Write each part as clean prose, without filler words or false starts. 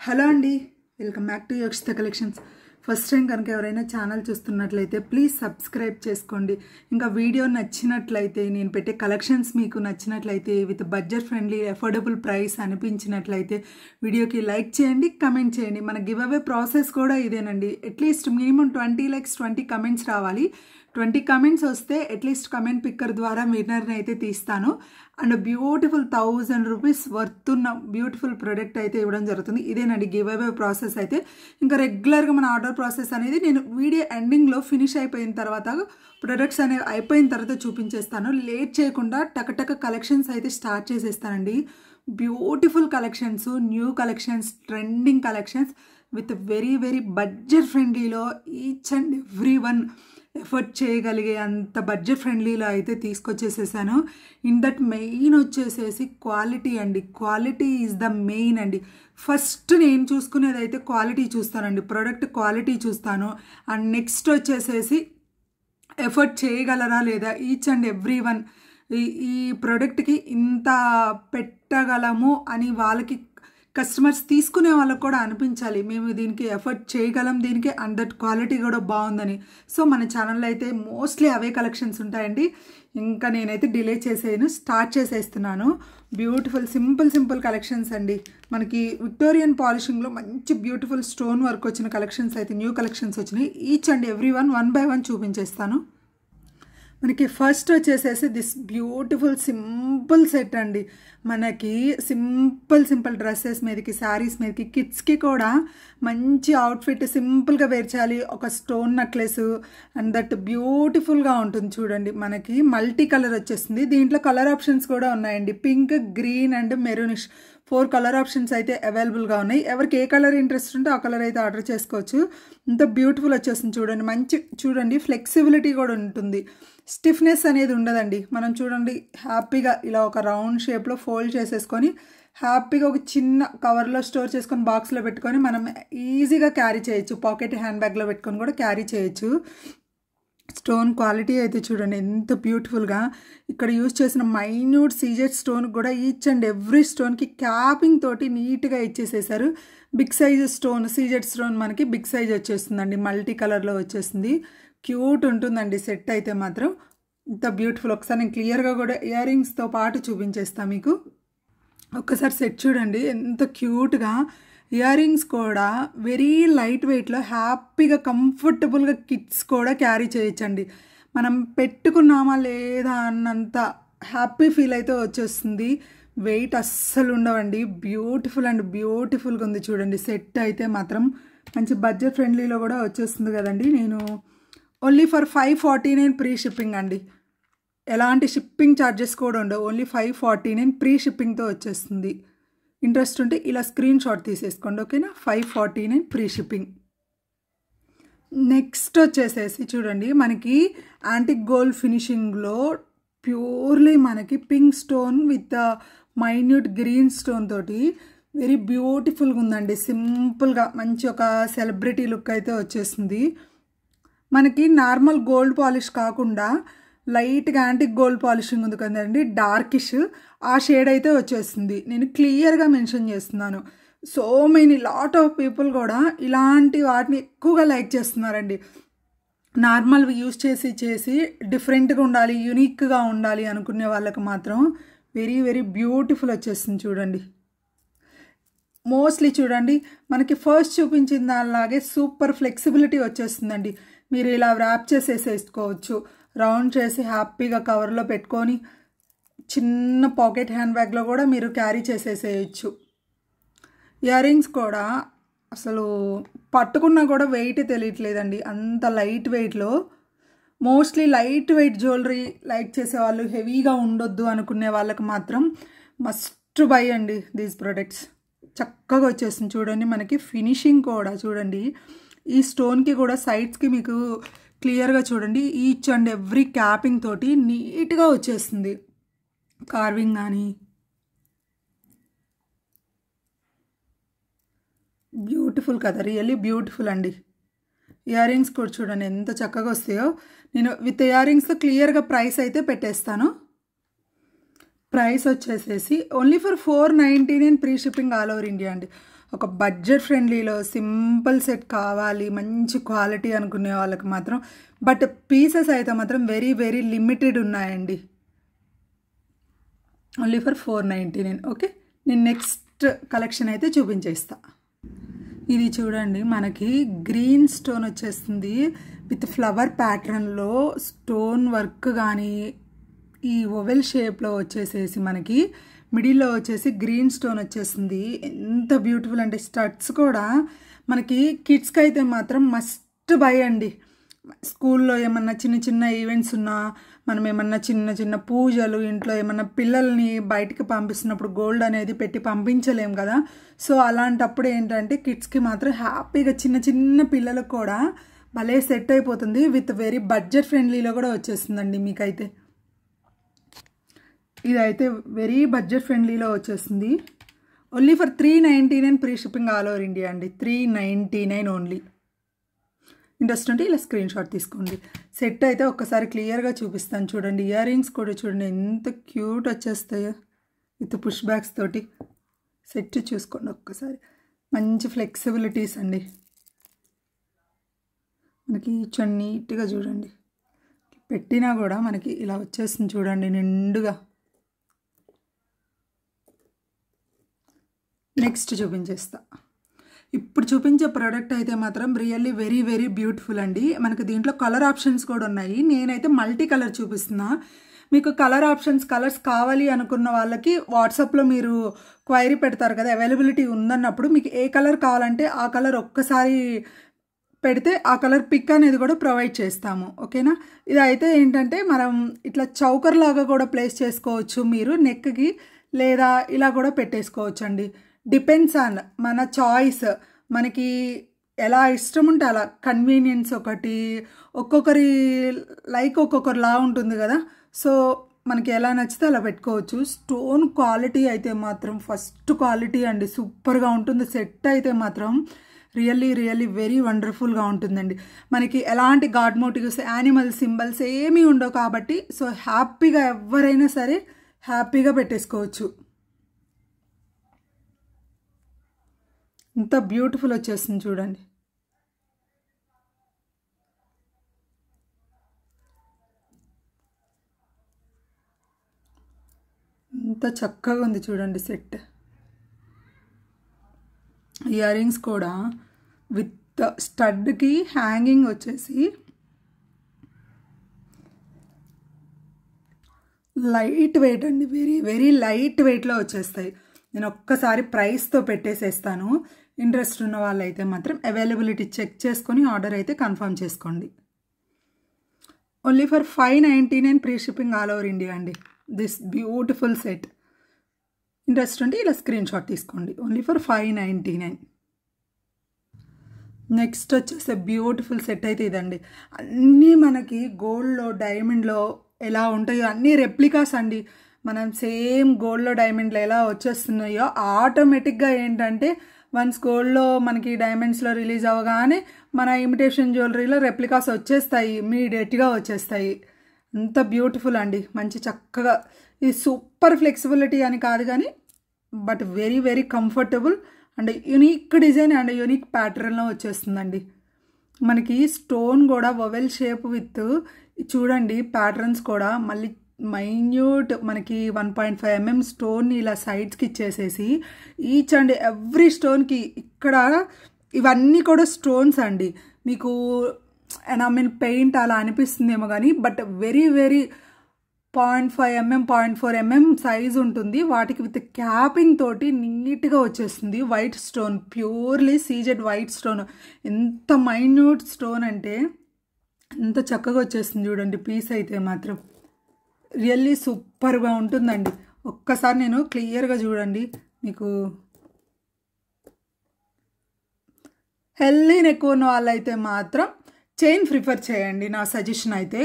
Hello అండి, welcome back to Yokshita collections. First time కనుక ఎవరైనా ఛానల్ చూస్తున్నట్లయితే ప్లీజ్ సబ్స్క్రైబ్ చేసుకోండి. ఇంకా వీడియో నచ్చినట్లయితే, నేను పెట్టే కలెక్షన్స్ మీకు నచ్చినట్లయితే, with budget friendly affordable price అనిపించినట్లయితే వీడియోకి లైక్ చేయండి, కమెంట్ చేయండి. మన గివ్ అవే ప్రాసెస్ కూడా ఇదేనండి. అట్లీస్ట్ మినిమం 20 likes 20 కమెంట్స్ రావాలి. 20 కమెంట్స్ వస్తే అట్లీస్ట్ కమెంట్ పిక్కర్ ద్వారా విన్నర్ని అయితే తీస్తాను. అండ్ బ్యూటిఫుల్ 1000 రూపీస్ వర్త్ ఉన్న బ్యూటిఫుల్ ప్రోడక్ట్ అయితే ఇవ్వడం జరుగుతుంది. ఇదేనండి గివ్ అవే ప్రాసెస్ అయితే. ఇంకా రెగ్యులర్గా మన ఆర్డర్ ప్రాసెస్ అనేది నేను వీడియో ఎండింగ్లో ఫినిష్ అయిపోయిన తర్వాత, ప్రొడక్ట్స్ అనేవి అయిపోయిన తర్వాత చూపించేస్తాను. లేట్ చేయకుండా టకటక కలెక్షన్స్ అయితే స్టార్ట్ చేసేస్తానండి. Beautiful collections, new collections, trending collections with very very budget ఫ్రెండ్లీలో each and every one effort చేయగలిగే అంత బడ్జెట్ ఫ్రెండ్లీలో అయితే తీసుకొచ్చేసేసాను. ఇన్ దట్ మెయిన్ వచ్చేసేసి క్వాలిటీ అండి. క్వాలిటీ ఈజ్ ద మెయిన్ అండి. ఫస్ట్ నేను చూసుకునేది అయితే క్వాలిటీ చూస్తానండి, ప్రోడక్ట్ క్వాలిటీ చూస్తాను. అండ్ నెక్స్ట్ వచ్చేసేసి ఎఫర్ట్ చేయగలరా లేదా ఈచ్ అండ్ ఎవ్రీ వన్, ఈ ప్రోడక్ట్కి ఇంత పెట్టగలము అని వాళ్ళకి, కస్టమర్స్ తీసుకునే వాళ్ళకు కూడా అనిపించాలి మేము దీనికి ఎఫర్ట్ చేయగలం దీనికి, అండ్ దట్ క్వాలిటీ కూడా బాగుందని. సో మన ఛానల్లో అయితే మోస్ట్లీ అవే కలెక్షన్స్ ఉంటాయండి. ఇంకా నేనైతే డిలే చేసేయను, స్టార్ట్ చేసేస్తున్నాను. బ్యూటిఫుల్ సింపుల్ కలెక్షన్స్ అండి. మనకి విక్టోరియన్ పాలిషింగ్లో మంచి బ్యూటిఫుల్ స్టోన్ వర్క్ వచ్చిన కలెక్షన్స్ అయితే, న్యూ కలెక్షన్స్ వచ్చినాయి. Each and every one by one చూపించేస్తాను. మనకి ఫస్ట్ వచ్చేసేసి దిస్ బ్యూటిఫుల్ సింపుల్ సెట్ అండి. మనకి సింపుల్ డ్రెస్సెస్ మీదకి, శారీస్ మీదకి, కిడ్స్కి కూడా మంచి అవుట్ఫిట్ సింపుల్గా వేర్ చేయాలి. ఒక స్టోన్ నెక్లెస్ అండ్ దట్ బ్యూటిఫుల్గా ఉంటుంది చూడండి. మనకి మల్టీ కలర్ వచ్చేస్తుంది. దీంట్లో కలర్ ఆప్షన్స్ కూడా ఉన్నాయండి. Pink, green and maroonish 4 colour options అయితే అవైలబుల్గా ఉన్నాయి. ఎవరికి ఏ కలర్ ఇంట్రెస్ట్ ఉంటే ఆ కలర్ అయితే ఆర్డర్ చేసుకోవచ్చు. ఇంత బ్యూటిఫుల్ వచ్చేస్తుంది చూడండి. మంచి చూడండి, ఫ్లెక్సిబిలిటీ కూడా ఉంటుంది, స్టిఫ్నెస్ అనేది ఉండదండి. మనం చూడండి హ్యాపీగా ఇలా ఒక రౌండ్ షేప్లో ఫోల్డ్ చేసేసుకొని హ్యాపీగా ఒక చిన్న కవర్లో స్టోర్ చేసుకొని బాక్స్లో పెట్టుకొని మనం ఈజీగా క్యారీ చేయొచ్చు. పాకెట్ హ్యాండ్ బ్యాగ్లో పెట్టుకొని కూడా క్యారీ చేయొచ్చు. స్టోన్ క్వాలిటీ అయితే చూడండి ఎంత బ్యూటిఫుల్గా. ఇక్కడ యూజ్ చేసిన మైన్యూట్ సీజెడ్ స్టోన్ కూడా ఈచ్ అండ్ ఎవ్రీ స్టోన్కి క్యాపింగ్ తోటి నీట్గా ఇచ్చేసేసారు. Big size stone, CZ stone మనకి బిగ్ సైజ్ వచ్చేస్తుందండి. మల్టీ కలర్లో వచ్చేస్తుంది. క్యూట్ ఉంటుందండి సెట్ అయితే మాత్రం. ఇంత బ్యూటిఫుల్. ఒకసారి నేను క్లియర్గా కూడా ఇయర్ రింగ్స్తో పాటు చూపించేస్తాను మీకు. ఒక్కసారి సెట్ చూడండి ఎంత క్యూట్గా. ఇయర్ రింగ్స్ కూడా వెరీ లైట్ వెయిట్లో హ్యాపీగా కంఫర్టబుల్గా కిడ్స్ కూడా క్యారీ చేయొచ్చండి. మనం పెట్టుకున్నామా లేదా అన్నంత హ్యాపీ ఫీల్ అయితే వచ్చేస్తుంది. వెయిట్ అస్సలు ఉండవండి. బ్యూటిఫుల్ అండ్ బ్యూటిఫుల్గా ఉంది చూడండి. సెట్ అయితే మాత్రం మంచి బడ్జెట్ ఫ్రెండ్లీలో కూడా వచ్చేస్తుంది కదండి. నేను ఓన్లీ ఫర్ 549 ప్రీ షిప్పింగ్ అండి. ఎలాంటి షిప్పింగ్ ఛార్జెస్ కూడా ఉండవు. ఓన్లీ 549 ప్రీ షిప్పింగ్తో వచ్చేస్తుంది. ఇంట్రెస్ట్ ఉంటే ఇలా స్క్రీన్ షాట్ తీసేసుకోండి, ఓకేనా. 549 ప్రీ షిప్పింగ్. నెక్స్ట్ వచ్చేసేసి చూడండి, మనకి యాంటిక్ గోల్డ్ ఫినిషింగ్లో ప్యూర్లీ మనకి pink stone with minute green stone తోటి వెరీ బ్యూటిఫుల్గా ఉందండి. సింపుల్గా మంచి ఒక సెలబ్రిటీ లుక్ అయితే వచ్చేసింది. మనకి నార్మల్ గోల్డ్ పాలిష్ కాకుండా లైట్గా యాంటిక్ గోల్డ్ పాలిషింగ్ ఉంది కదండి, డార్కిష్ ఆ షేడ్ అయితే వచ్చేస్తుంది. నేను క్లియర్గా మెన్షన్ చేస్తున్నాను. So many lot of people కూడా ఇలాంటి వాటిని ఎక్కువగా లైక్ చేస్తున్నారండి. నార్మల్ యూజ్ చేసి డిఫరెంట్గా ఉండాలి, యూనిక్గా ఉండాలి అనుకునే వాళ్ళకి మాత్రం వెరీ వెరీ బ్యూటిఫుల్ వచ్చేస్తుంది చూడండి. మోస్ట్లీ చూడండి మనకి ఫస్ట్ చూపించిన దానిలాగే సూపర్ ఫ్లెక్సిబిలిటీ వచ్చేస్తుందండి. మీరు ఇలా ర్యాప్ చేసేసుకోవచ్చు, రౌండ్ చేసి హ్యాపీగా కవర్లో పెట్టుకొని చిన్న పాకెట్ హ్యాండ్ బ్యాగ్లో కూడా మీరు క్యారీ చేసేసేయచ్చు. ఇయర్ రింగ్స్ కూడా అసలు పట్టుకున్నా కూడా వెయిట్ తెలియట్లేదండి, అంత లైట్ వెయిట్లో. Mostly light weight jewellery like చేసేవాళ్ళు, హెవీగా ఉండొద్దు అనుకునే వాళ్ళకి మాత్రం మస్ట్ బై అండి దీస్ ప్రొడక్ట్స్. చక్కగా వచ్చేస్తుంది చూడండి. మనకి ఫినిషింగ్ కూడా చూడండి, ఈ స్టోన్కి కూడా సైడ్స్కి మీకు క్లియర్గా చూడండి ఈచ్ అండ్ ఎవ్రీ క్యాపింగ్ తోటి నీట్గా వచ్చేస్తుంది. కార్వింగ్ కానీ బ్యూటిఫుల్ కదా, రియల్లీ బ్యూటిఫుల్ అండి. ఇయర్ రింగ్స్ కూడా చూడండి ఎంత చక్కగా వస్తాయో. నేను విత్ ఇయర్ రింగ్స్తో క్లియర్గా ప్రైస్ అయితే పెట్టేస్తాను. ప్రైస్ వచ్చేసేసి only for 499 free shipping all over India అండి. ఒక బడ్జెట్ ఫ్రెండ్లీలో సింపుల్ సెట్ కావాలి, మంచి క్వాలిటీ అనుకునే వాళ్ళకి మాత్రం. బట్ పీసెస్ అయితే మాత్రం వెరీ వెరీ లిమిటెడ్ ఉన్నాయండి. Only for 499. ఓకే, నేను నెక్స్ట్ కలెక్షన్ అయితే చూపించేస్తా. ఇది చూడండి, మనకి గ్రీన్ స్టోన్ వచ్చేస్తుంది విత్ ఫ్లవర్ ప్యాటర్న్లో స్టోన్ వర్క్ కానీ ఈ ఓవెల్ షేప్లో వచ్చేసేసి మనకి మిడిల్లో వచ్చేసి గ్రీన్ స్టోన్ వచ్చేసింది. ఎంత బ్యూటిఫుల్ అంటే స్టడ్స్ కూడా మనకి కిడ్స్కి అయితే మాత్రం మస్ట్ బై అండి. స్కూల్లో ఏమన్నా చిన్న చిన్న ఈవెంట్స్ ఉన్నా, మనం ఏమన్నా చిన్న చిన్న పూజలు, ఇంట్లో ఏమన్నా పిల్లల్ని బయటికి పంపిస్తున్నప్పుడు గోల్డ్ అనేది పెట్టి పంపించలేం కదా. సో అలాంటప్పుడు ఏంటంటే కిడ్స్కి మాత్రం హ్యాపీగా చిన్న చిన్న పిల్లలకు కూడా భలే సెట్ అయిపోతుంది. విత్ వెరీ బడ్జెట్ ఫ్రెండ్లీలో కూడా వచ్చేస్తుందండి మీకైతే. ఇదైతే వెరీ బడ్జెట్ ఫ్రెండ్లీలో వచ్చేస్తుంది. Only for 399 free shipping all over India అండి. 399 ఓన్లీ. ఇంట్రెస్ట్ ఉంటే ఇలా స్క్రీన్ షాట్ తీసుకోండి. సెట్ అయితే ఒక్కసారి క్లియర్గా చూపిస్తాను చూడండి. ఇయర్ రింగ్స్ కూడా చూడండి ఎంత క్యూట్ వచ్చేస్తాయో విత్ పుష్ బ్యాగ్స్ తోటి. సెట్ చూసుకోండి ఒక్కసారి. మంచి ఫ్లెక్సిబిలిటీస్ అండి. మనకి నీట్గా చూడండి, పెట్టినా కూడా మనకి ఇలా వచ్చేస్తుంది చూడండి నిండుగా. నెక్స్ట్ చూపించేస్తా. ఇప్పుడు చూపించే ప్రోడక్ట్ అయితే మాత్రం రియల్లీ వెరీ వెరీ బ్యూటిఫుల్ అండి. మనకు దీంట్లో కలర్ ఆప్షన్స్ కూడా ఉన్నాయి. నేనైతే మల్టీ కలర్ చూపిస్తున్నా. మీకు కలర్ ఆప్షన్స్, కలర్స్ కావాలి అనుకున్న వాళ్ళకి వాట్సాప్లో మీరు క్వైరీ పెడతారు కదా, అవైలబిలిటీ ఉందన్నప్పుడు మీకు ఏ కలర్ కావాలంటే ఆ కలర్ ఒక్కసారి పెడితే ఆ కలర్ పిక్ అనేది కూడా ప్రొవైడ్ చేస్తాము. ఓకేనా. ఇదైతే ఏంటంటే మనం ఇట్లా చౌకర్ లాగా కూడా ప్లేస్ చేసుకోవచ్చు మీరు నెక్కి, లేదా ఇలా కూడా పెట్టేసుకోవచ్చు అండి. డిపెండ్స్ ఆన్ మన చాయిస్. మనకి ఎలా ఇష్టం ఉంటే అలా. కన్వీనియన్స్ ఒకటి, ఒక్కొక్కరి లైక్ ఒక్కొక్కరిలా ఉంటుంది కదా. సో మనకి ఎలా నచ్చితే అలా పెట్టుకోవచ్చు. స్టోన్ క్వాలిటీ అయితే మాత్రం ఫస్ట్ క్వాలిటీ అండి. సూపర్గా ఉంటుంది. సెట్ అయితే మాత్రం రియల్లీ రియల్లీ వెరీ వండర్ఫుల్గా ఉంటుందండి. మనకి ఎలాంటి గాడ్ మోటివ్స్, యానిమల్ సింబల్స్ ఏమీ ఉండవు కాబట్టి సో హ్యాపీగా ఎవరైనా సరే హ్యాపీగా పెట్టేసుకోవచ్చు. ఇంత బ్యూటిఫుల్ వచ్చేస్తుంది చూడండి. ఇంత చక్కగా ఉంది చూడండి సెట్. ఇయర్ రింగ్స్ కూడా విత్ స్టడ్కి హ్యాంగింగ్ వచ్చేసి లైట్ వెయిట్ అండి. వెరీ వెరీ లైట్ వెయిట్లో వచ్చేస్తాయి. నేను ఒక్కసారి ప్రైస్తో పెట్టేసేస్తాను. ఇంట్రెస్ట్ ఉన్న వాళ్ళైతే మాత్రం అవైలబిలిటీ చెక్ చేసుకొని ఆర్డర్ అయితే కన్ఫర్మ్ చేసుకోండి. Only for 599 free shipping all over India అండి. This beautiful set. ఇంట్రెస్ట్ ఉంటే ఇలా స్క్రీన్ షాట్ తీసుకోండి. Only for 599. నెక్స్ట్ వచ్చేసే బ్యూటిఫుల్ సెట్ అయితే ఇదండి. అన్నీ మనకి గోల్డ్లో, డైమండ్లో ఎలా ఉంటాయో అన్నీ రెప్లికాస్ అండి. మనం సేమ్ గోల్డ్లో, డైమండ్లో ఎలా వచ్చేస్తున్నాయో ఆటోమేటిక్గా ఏంటంటే వన్స్ గోల్డ్లో మనకి డైమండ్స్లో రిలీజ్ అవ్వగానే మన ఇమిటేషన్ జ్యువెలరీలో రెప్లికాస్ వచ్చేస్తాయి, ఇమీడియట్గా వచ్చేస్తాయి. అంత బ్యూటిఫుల్ అండి. మంచి చక్కగా ఇది సూపర్ ఫ్లెక్సిబిలిటీ అని కాదు కానీ but very very comfortable and unique design and unique ప్యాటర్న్లో వచ్చేస్తుందండి. మనకి స్టోన్ కూడా వొవెల్ షేప్ విత్ చూడండి ప్యాటర్న్స్ కూడా మళ్ళీ మైన్యూట్ మనకి 1.5 mm స్టోన్ ఇలా సైడ్స్కి ఇచ్చేసేసి ఈచ్ అండ్ ఎవ్రీ స్టోన్కి ఇక్కడ ఇవన్నీ కూడా స్టోన్స్ అండి. మీకు ఎనామిల్ పెయింట్ అలా అనిపిస్తుందేమో కానీ but very very 0.5 mm 0.4 mm size ఉంటుంది. వాటికి విత్ క్యాపింగ్ తోటి నీట్గా వచ్చేస్తుంది. White stone, purely CZ white stone. ఎంత మైన్యూట్ స్టోన్ అంటే ఎంత చక్కగా వచ్చేస్తుంది చూడండి. పీస్ అయితే మాత్రం రియల్లీ సూపర్గా ఉంటుందండి. ఒక్కసారి నేను క్లియర్గా చూడండి. మీకు హెల్దీ నెక్ ఉన్న వాళ్ళైతే మాత్రం చైన్ ప్రిఫర్ చేయండి. నా సజెషన్ అయితే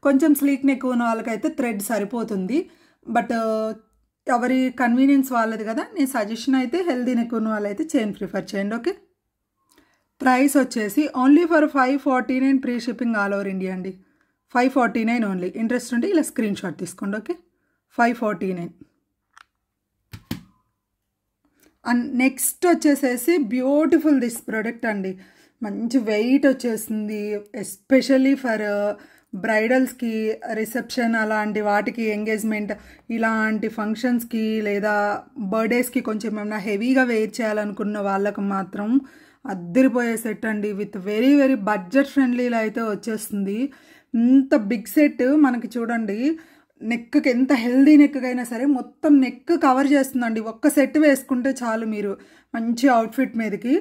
కొంచెం స్లీక్ నెక్ ఉన్న వాళ్ళకైతే థ్రెడ్ సరిపోతుంది. బట్ ఎవరి కన్వీనియన్స్ వాళ్ళది కదా. నేను సజెషన్ అయితే హెల్దీ నెక్ ఉన్న వాళ్ళైతే చైన్ ప్రిఫర్ చేయండి. ఓకే. ప్రైస్ వచ్చేసి only for 549 free shipping all over India అండి. 549 ఓన్లీ. ఇంట్రెస్ట్ ఉంటే ఇలా స్క్రీన్ షాట్ తీసుకోండి. ఓకే. 549. అండ్ నెక్స్ట్ వచ్చేసేసి బ్యూటిఫుల్ దిస్ ప్రోడక్ట్ అండి. మంచి వెయిట్ వచ్చేసింది, ఎస్పెషల్లీ ఫర్ బ్రైడల్స్కి, రిసెప్షన్ అలాంటి వాటికి, ఎంగేజ్మెంట్ ఇలాంటి ఫంక్షన్స్కి లేదా బర్త్డేస్కి కొంచెం ఏమైనా హెవీగా వేర్ చేయాలనుకున్న వాళ్ళకు మాత్రం అద్దరిపోయే సెట్ అండి. విత్ వెరీ వెరీ బడ్జెట్ ఫ్రెండ్లీలో అయితే వచ్చేస్తుంది. ఇంత బిగ్ సెట్ మనకి చూడండి, నెక్కి ఎంత హెల్దీ నెక్ అయినా సరే మొత్తం నెక్ కవర్ చేస్తుందండి. ఒక్క సెట్ వేసుకుంటే చాలు మీరు మంచి అవుట్ఫిట్ మీదకి.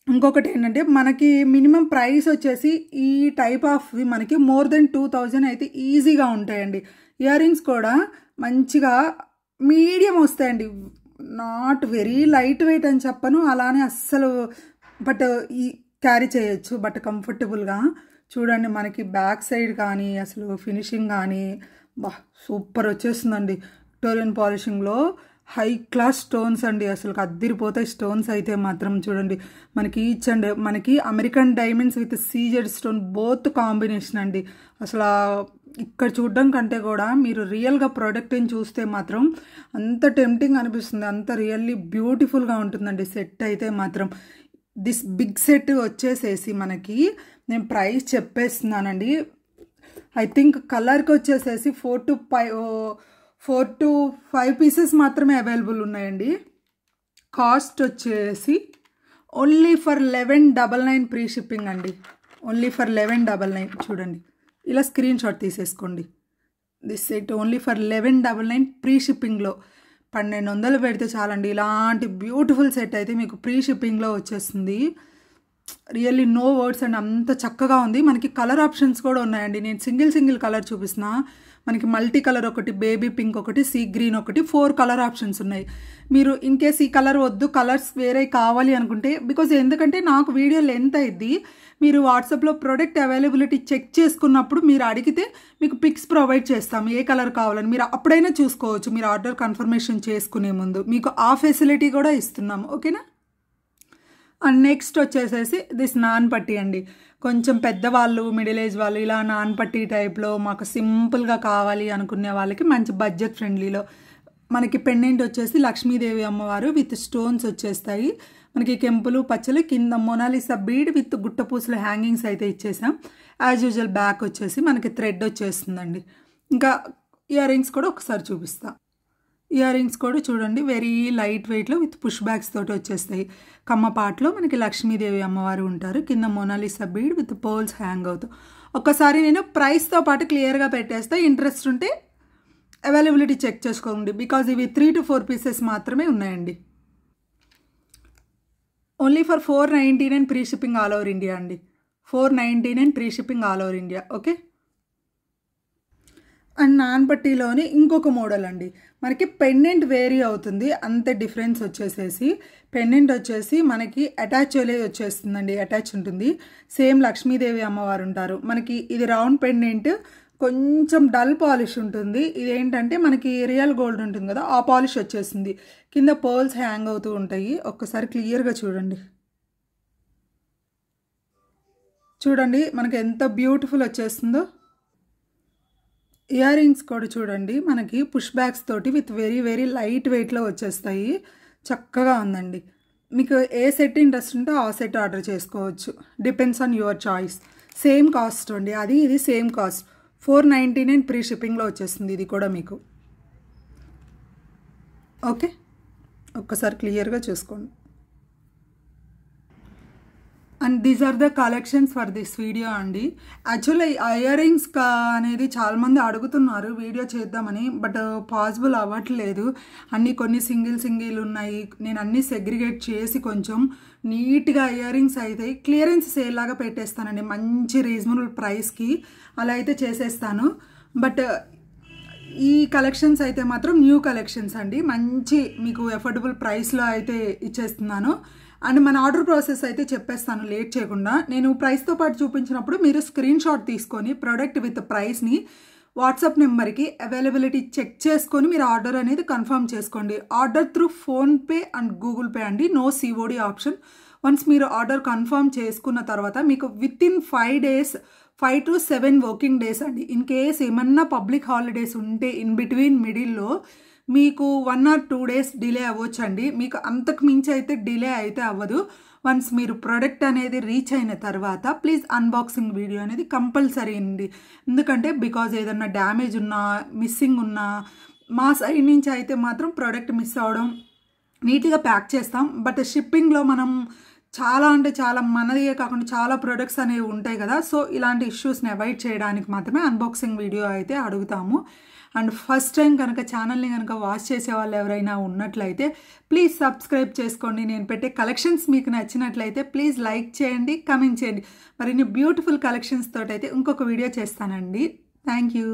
ఇంకొకటి ఏంటంటే మనకి మినిమం ప్రైస్ వచ్చేసి ఈ టైప్ ఆఫ్వి మనకి మోర్ దెన్ 2000 అయితే ఈజీగా ఉంటాయండి. ఇయర్ రింగ్స్ కూడా మంచిగా మీడియం వస్తాయండి, నాట్ వెరీ లైట్ వెయిట్ అని చెప్పను, అలానే అస్సలు, బట్ ఈ క్యారీ చేయొచ్చు, బట్ కంఫర్టబుల్గా. చూడండి మనకి బ్యాక్ సైడ్ కానీ అసలు ఫినిషింగ్ కానీ సూపర్ వచ్చేస్తుందండి. విక్టోరియన్ పాలిషింగ్లో హై క్లాస్ స్టోన్స్ అండి, అసలు అద్దిరిపోతాయి స్టోన్స్ అయితే మాత్రం. చూడండి మనకి ఈచ్ అండ్ మనకి American diamonds with CZ stone both combination అండి. అసలు ఇక్కడ చూడడం కంటే కూడా మీరు రియల్గా ప్రోడక్ట్ని చూస్తే మాత్రం అంత టెంప్టింగ్ అనిపిస్తుంది, అంత రియల్లీ బ్యూటిఫుల్గా ఉంటుందండి సెట్ అయితే మాత్రం. దిస్ బిగ్ సెట్ వచ్చేసేసి మనకి నేను ప్రైస్ చెప్పేస్తున్నానండి. ఐ థింక్ కలర్కి వచ్చేసేసి 4 to 5 పీసెస్ మాత్రమే అవైలబుల్ ఉన్నాయండి. కాస్ట్ వచ్చేసి ఓన్లీ ఫర్ 1199 ప్రీ షిప్పింగ్ అండి, ఓన్లీ ఫర్ 1199. చూడండి ఇలా స్క్రీన్ షాట్ తీసేసుకోండి. This set only for 1199 free షిప్పింగ్లో. 1200 పెడితే చాలండి, ఇలాంటి బ్యూటిఫుల్ సెట్ అయితే మీకు ప్రీ షిప్పింగ్లో వచ్చేస్తుంది. రియల్లీ నో వర్డ్స్ అండ్ అంత చక్కగా ఉంది. మనకి కలర్ ఆప్షన్స్ కూడా ఉన్నాయండి. నేను సింగిల్ కలర్ చూపిస్తున్నా. మనకి మల్టీ కలర్ ఒకటి, బేబీ పింక్ ఒకటి, సీ గ్రీన్ ఒకటి, 4 కలర్ ఆప్షన్స్ ఉన్నాయి. మీరు ఇన్ కేస్ ఈ కలర్ వద్దు, కలర్స్ వేరే కావాలి అనుకుంటే, బికాజ్ ఎందుకంటే నాకు వీడియో లెంత్ అయింది, మీరు వాట్సాప్లో ప్రోడక్ట్ అవైలబిలిటీ చెక్ చేసుకున్నప్పుడు మీరు అడిగితే మీకు పిక్స్ ప్రొవైడ్ చేస్తాము ఏ కలర్ కావాలని. మీరు అప్పుడైనా చూసుకోవచ్చు, మీరు ఆర్డర్ కన్ఫర్మేషన్ చేసుకునే ముందు మీకు ఆ ఫెసిలిటీ కూడా ఇస్తున్నాము, ఓకేనా. అండ్ నెక్స్ట్ వచ్చేసేసి దిస్ నాన్ పట్టీ అండి. కొంచెం పెద్దవాళ్ళు, మిడిల్ ఏజ్ వాళ్ళు ఇలా నాన్ పట్టీ టైప్లో మాకు సింపుల్గా కావాలి అనుకునే వాళ్ళకి మంచి బడ్జెట్ ఫ్రెండ్లీలో మనకి పెండెంట్ వచ్చేసి లక్ష్మీదేవి అమ్మవారు విత్ స్టోన్స్ వచ్చేస్తాయి. మనకి కెంపులు పచ్చలు, కింద మొనాలిసా బీడ్ విత్ గుట్టపూసలు హ్యాంగింగ్స్ అయితే ఇచ్చేసాం. యాజ్ యూజువల్ బ్యాక్ వచ్చేసి మనకి థ్రెడ్ వచ్చేస్తుందండి. ఇంకా ఇయర్ రింగ్స్ కూడా ఒకసారి చూపిస్తా. ఇయర్ రింగ్స్ కూడా చూడండి వెరీ లైట్ వెయిట్లో విత్ పుష్ బ్యాగ్స్ తోటి వచ్చేస్తాయి. కమ్మపాట్లో మనకి లక్ష్మీదేవి అమ్మవారు ఉంటారు, కింద Mona Lisa bead with pearls hang అవుతూ. ఒక్కసారి నేను ప్రైస్తో పాటు క్లియర్గా పెట్టేస్తే, ఇంట్రెస్ట్ ఉంటే అవైలబిలిటీ చెక్ చేసుకోండి. బికాజ్ ఇవి 3 to 4 పీసెస్ మాత్రమే ఉన్నాయండి. Only for 499 free shipping all over India అండి. 499 free shipping all over India, okay. And నాన్ పట్టీలోని ఇంకొక మోడల్ అండి. మనకి పెండెంట్ వేరీ అవుతుంది, అంతే డిఫరెన్స్ వచ్చేసేసి. పెండెంట్ వచ్చేసి మనకి అటాచ్ వచ్చేస్తుందండి, అటాచ్ ఉంటుంది. సేమ్ లక్ష్మీదేవి అమ్మవారు ఉంటారు. మనకి ఇది రౌండ్ పెండెంట్, కొంచెం డల్ పాలిష్ ఉంటుంది. ఇదేంటంటే మనకి రియల్ గోల్డ్ ఉంటుంది కదా, ఆ పాలిష్ వచ్చేసింది. కింద పర్ల్స్ హ్యాంగ్ అవుతూ ఉంటాయి. ఒక్కసారి క్లియర్గా చూడండి. చూడండి మనకి ఎంత బ్యూటిఫుల్ వచ్చేస్తుందో. ఇయర్ రింగ్స్ కూడా చూడండి మనకి పుష్ బ్యాగ్స్ తోటి విత్ వెరీ వెరీ లైట్ వెయిట్లో వచ్చేస్తాయి. చక్కగా ఉందండి. మీకు ఏ సెట్ ఇంట్రెస్ట్ ఉంటే ఆ సెట్ ఆర్డర్ చేసుకోవచ్చు, depends on your choice. Same cost అండి, అది ఇది సేమ్ కాస్ట్. 499 ప్రీ షిప్పింగ్లో వచ్చేస్తుంది ఇది కూడా మీకు, ఓకే. ఒక్కసారి క్లియర్గా చూసుకోండి. And these are the collections for this video అండి. యాక్చువల్లీ ఇయర్ రింగ్స్ అనేది చాలామంది అడుగుతున్నారు వీడియో చేద్దామని, బట్ పాసిబుల్ అవ్వట్లేదు. కొన్ని సింగిల్ ఉన్నాయి. నేను అన్నీ సెగ్రిగేట్ చేసి కొంచెం నీట్గా ఇయర్ రింగ్స్ అయితే క్లియరెన్స్ సేల్ లాగా పెట్టేస్తానండి, మంచి రీజనబుల్ ప్రైస్కి అలా అయితే చేసేస్తాను. బట్ ఈ కలెక్షన్స్ అయితే మాత్రం న్యూ కలెక్షన్స్ అండి, మంచి మీకు ఎఫోర్డబుల్ ప్రైస్లో అయితే ఇచ్చేస్తున్నాను. అండ్ మన ఆర్డర్ ప్రాసెస్ అయితే చెప్పేస్తాను లేట్ చేయకుండా. నేను ప్రైస్తో పాటు చూపించినప్పుడు మీరు స్క్రీన్ షాట్ తీసుకొని ప్రోడక్ట్ విత్ ప్రైస్ని వాట్సాప్ నెంబర్కి అవైలబిలిటీ చెక్ చేసుకొని మీరు ఆర్డర్ అనేది కన్ఫర్మ్ చేసుకోండి. Order through PhonePe and Google pay అండి, నో సిఓడి ఆప్షన్. వన్స్ మీరు ఆర్డర్ కన్ఫర్మ్ చేసుకున్న తర్వాత మీకు with in 5 to 7 working days అండి. ఇన్ కేస్ ఏమన్నా పబ్లిక్ హాలిడేస్ ఉంటే ఇన్ బిట్వీన్ మిడిల్లో మీకు 1 or 2 days డిలే అవ్వచ్చండి. మీకు అంతకు మించి అయితే డిలే అయితే అవ్వదు. వన్స్ మీరు ప్రోడక్ట్ అనేది రీచ్ అయిన తర్వాత ప్లీజ్ అన్బాక్సింగ్ వీడియో అనేది కంపల్సరీ అండి. ఎందుకంటే బికాజ్ ఏదన్నా డ్యామేజ్ ఉన్నా మిస్సింగ్ ఉన్నా మా సైడ్ నుంచి అయితే మాత్రం ప్రోడక్ట్ మిస్ అవ్వడం నీట్గా ప్యాక్ చేస్తాం. బట్ షిప్పింగ్లో మనం చాలా అంటే చాలా మనదే కాకుండా చాలా ప్రొడక్ట్స్ అనేవి ఉంటాయి కదా. సో ఇలాంటి ఇష్యూస్ని అవాయిడ్ చేయడానికి మాత్రమే అన్బాక్సింగ్ వీడియో అయితే అడుగుతాము. అండ్ ఫస్ట్ టైం కనుక ఛానల్ని కనుక వాచ్ చేసే వాళ్ళు ఎవరైనా ఉన్నట్లయితే ప్లీజ్ సబ్స్క్రైబ్ చేసుకోండి. నేను పెట్టే కలెక్షన్స్ మీకు నచ్చినట్లయితే ప్లీజ్ లైక్ చేయండి, కమెంట్ చేయండి. మరిన్ని బ్యూటిఫుల్ కలెక్షన్స్ తోటి అయితే ఇంకొక వీడియో చేస్తానండి. Thank you.